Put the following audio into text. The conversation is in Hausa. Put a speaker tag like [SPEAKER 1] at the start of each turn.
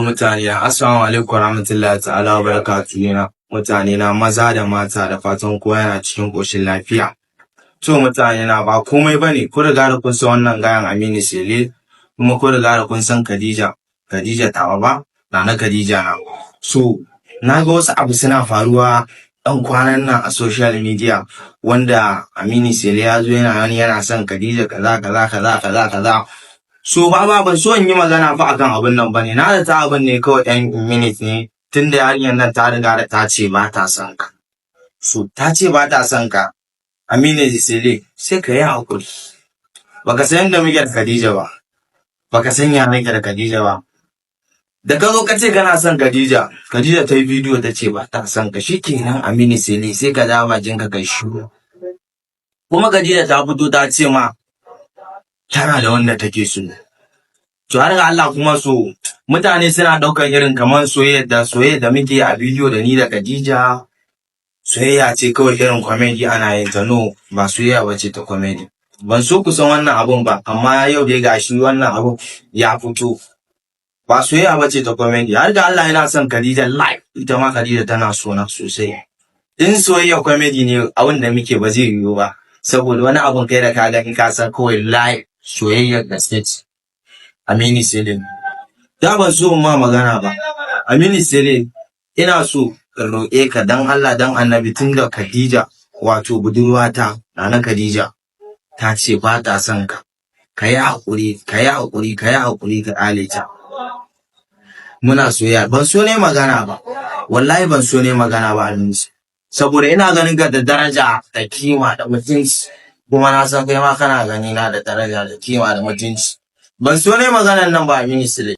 [SPEAKER 1] Mutane na assalamu alaikum warahmatullahi ta'ala wa barakatuhu na mutane na maza da mata da fatan kowa yana cikin ƙoshin lafiya. To mutane na ba komai bane kun riga da kun san wannan gayan Aminu Sele kuma kun riga da kun san Khadija tawa ba Nana Khadija na. So na ga wasu abu suna faruwa ɗan kwanan nan a social media wanda Aminu Sele ya zo yana son Khadija kaza. So ban so in yi magana fa akan abin nan bane. Na da ta abin ne kawai ɗan minute ne tunda yarinyar nan ta riga da ta ce ba ta son ka. So ta ce ba ta son ka. Aminu Sele sai ka yi hakuri. Baka san yadda muke da Khadija ba. Baka san ya nake da Khadija ba. Da ka zo ka ce kana son Khadija ta yi bidiyo ta ce ba ta son ka shikenan Aminu Sele sai ka dawo bakin ka kai shiru. Kuma Khadija ta fito ta ce ma tana da wanda take so. To har ga Allah kuma so mutane suna ɗaukar irin kamar soyayya da muke a bidiyo da ni da Khadija. Soyayya ce kawai irin comedy ana yin ta, no ba soyayya bace ta comedy. Ban so ku san wannan abun ba amma yau dai gashi wannan abun ya fito. Ba soyayya bace ta comedy. Har ga Allah yana son Khadija live, ita ma Khadija tana so na sosai. In soyayya comedy ne abin da muke ba zai yiwu ba. Saboda wani abun kai da ka gani ka san kawai live soyayyar gaske ce. Aminu Sele. Da ban so ma magana ba. Aminu Sele ina so in roƙe ka dan Allah dan Annabi tun da Khadija wato budurwata Nana Khadija ta ce ba ta son ka. Ka yi haƙuri ka ƙale ta. Muna soyayya ban so ne magana ba. Wallahi ban so ne magana ba Aminu. Saboda ina ganin ka da daraja da kima da mutunci. Kuma na san kai ma kana gani na da daraja da kima da mutunci. Ban so ne maganan nan ba Aminu Sele.